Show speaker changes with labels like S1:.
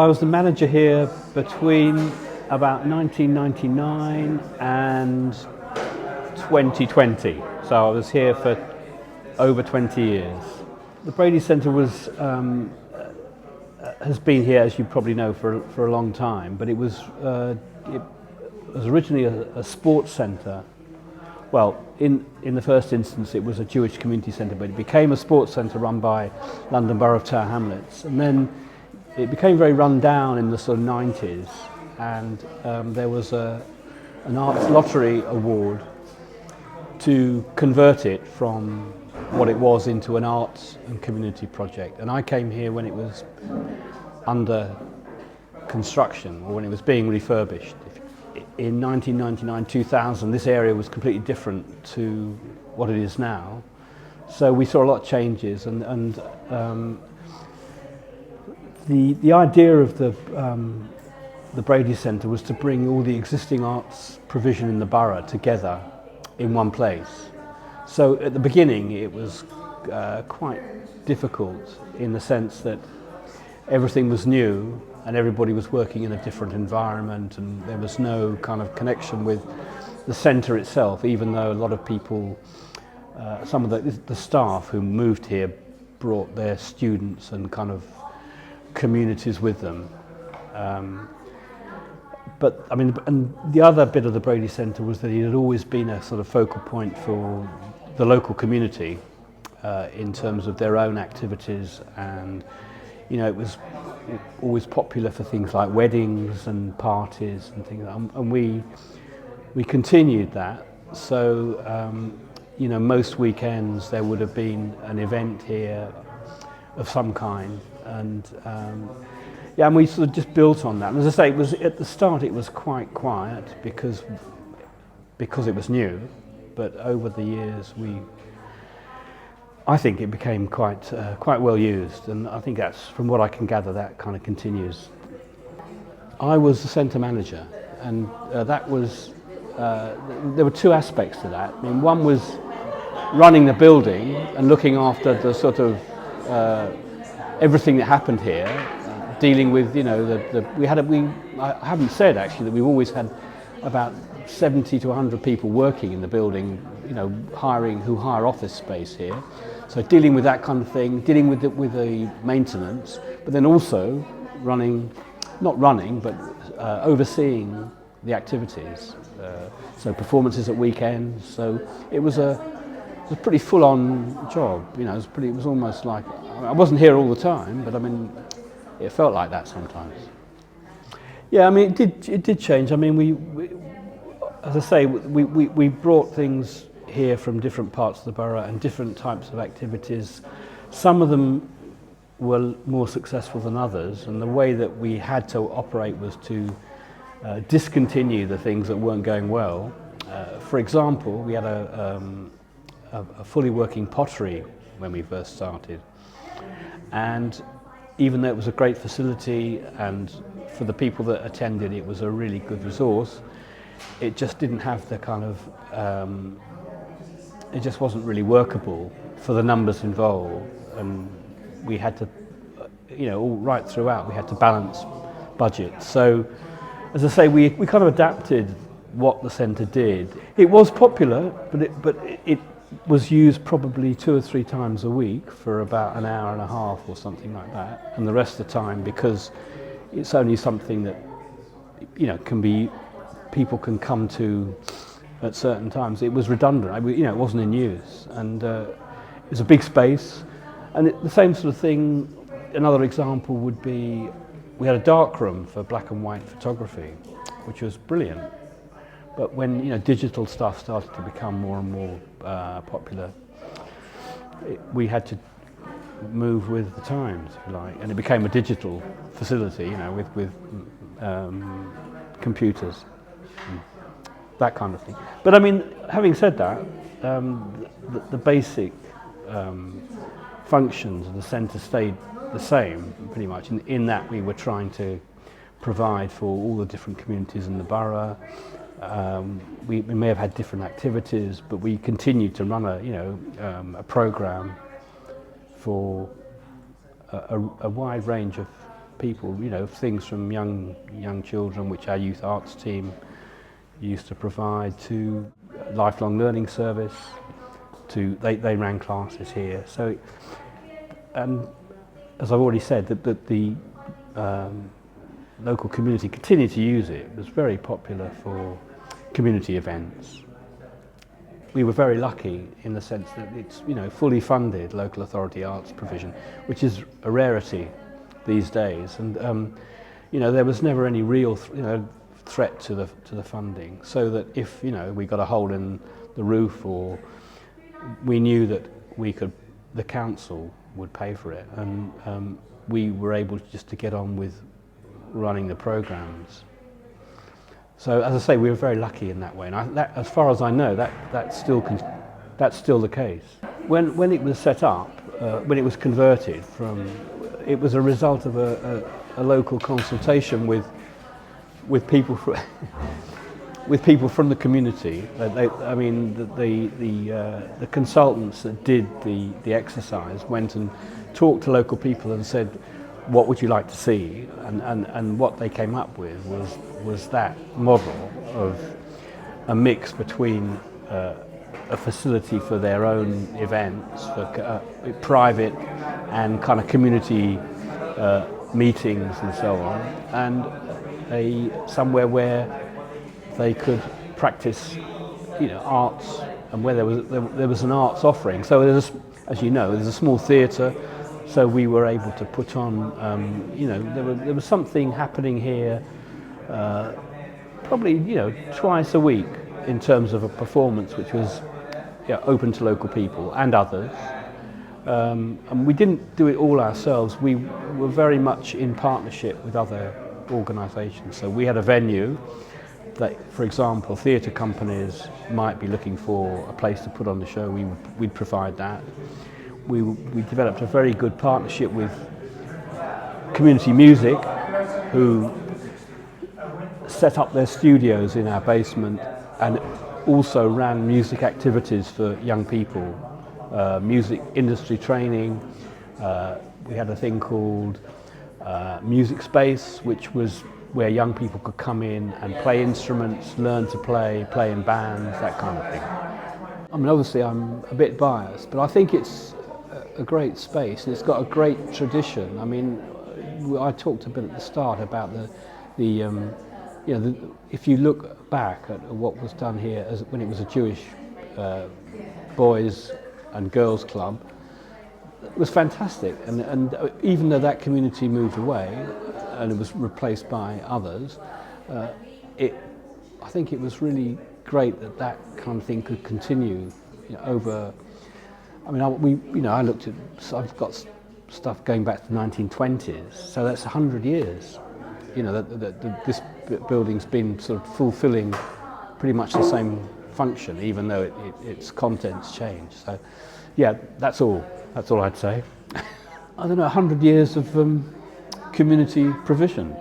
S1: I was the manager here between about 1999 and 2020, so I was here for over 20 years. The Brady Centre has been here, as you probably know, for a long time, but it was originally a sports centre. Well, in the first instance it was a Jewish community centre, but it became a sports centre run by London Borough of Tower Hamlets, and then it became very run down in the sort of 90s, and there was an arts lottery award to convert it from what it was into an arts and community project. And I came here when it was under construction, or when it was being refurbished. In 1999-2000, this area was completely different to what it is now. So we saw a lot of changes, and the idea of the Brady Centre was to bring all the existing arts provision in the borough together in one place. So at the beginning it was quite difficult, in the sense that everything was new and everybody was working in a different environment, and there was no kind of connection with the centre itself, even though a lot of people, some of the staff who moved here brought their students and kind of communities with them. But I mean, and the other bit of the Brady Centre was that it had always been a sort of focal point for the local community in terms of their own activities, and you know, it was always popular for things like weddings and parties and things, and we continued that. So you know, most weekends there would have been an event here of some kind, and yeah, and we sort of just built on that. And as I say, it was at the start it was quite quiet because it was new, but over the years I think it became quite well used, and I think that's, from what I can gather, that kind of continues. I was the centre manager, and that was there were two aspects to that. I mean, one was running the building and looking after the sort of everything that happened here, dealing with, you know, I haven't said actually that we've always had about 70 to 100 people working in the building, you know, who hire office space here. So dealing with that kind of thing, dealing with the maintenance, but then also overseeing the activities. So performances at weekends. So it was a pretty full-on job. You know, it was almost like, I wasn't here all the time, but I mean, it felt like that sometimes. Yeah, I mean, it did change. I mean, we as I say, we brought things here from different parts of the borough and different types of activities. Some of them were more successful than others, and the way that we had to operate was to discontinue the things that weren't going well. For example, we had a fully working pottery when we first started, and even though it was a great facility and for the people that attended it was a really good resource, it just didn't have the kind of it just wasn't really workable for the numbers involved, and we had to, you know, all right throughout we had to balance budgets. So as I say, we kind of adapted what the centre did. It was popular, but it was used probably 2 or 3 times a week for about an hour and a half or something like that, and the rest of the time, because it's only something that, you know, people can come to at certain times. It was redundant. You know, it wasn't in use, and it was a big space. And the same sort of thing. Another example would be, we had a dark room for black and white photography, which was brilliant. But when, you know, digital stuff started to become more and more popular, we had to move with the times, if you like, and it became a digital facility, you know, with computers, and that kind of thing. But I mean, having said that, the basic functions of the centre stayed the same, pretty much, in that we were trying to provide for all the different communities in the borough. We may have had different activities, but we continued to run a programme for a wide range of people, you know, things from young children, which our youth arts team used to provide, to lifelong learning service, to they ran classes here. So, and as I've already said, that the local community continued to use it. It was very popular for community events. We were very lucky in the sense that it's, you know, fully funded local authority arts provision, which is a rarity these days. And you know, there was never any real threat to the funding. So that if, you know, we got a hole in the roof, or we knew that the council would pay for it, and we were able just to get on with running the programs. So, as I say, we were very lucky in that way, and as far as I know, that's still the case. When it was set up, when it was converted it was a result of a local consultation with people with people from the community. I mean, the consultants that did the exercise went and talked to local people and said, what would you like to see? And what they came up with was that model of a mix between a facility for their own events, for private and kind of community meetings and so on, and somewhere where they could practice, you know, arts, and where there was an arts offering. So as you know, there's a small theatre. So we were able to put on, you know, there was something happening here, probably, you know, twice a week in terms of a performance which was, yeah, open to local people and others. And we didn't do it all ourselves. We were very much in partnership with other organisations. So we had a venue that, for example, theatre companies might be looking for a place to put on the show. We'd provide that. We developed a very good partnership with Community Music, who set up their studios in our basement and also ran music activities for young people, music industry training. We had a thing called Music Space, which was where young people could come in and play instruments, learn to play in bands, that kind of thing. I mean, obviously I'm a bit biased, but I think it's a great space, and it's got a great tradition. I mean, I talked a bit at the start about if you look back at what was done here when it was a Jewish boys and girls club, it was fantastic. And even though that community moved away and it was replaced by others, I think it was really great that kind of thing could continue, you know, over. I mean, I looked at. I've got stuff going back to the 1920s, so that's 100 years. You know, this building's been sort of fulfilling pretty much the same function, even though its contents changed. So, yeah, that's all I'd say. I don't know, 100 years of community provision.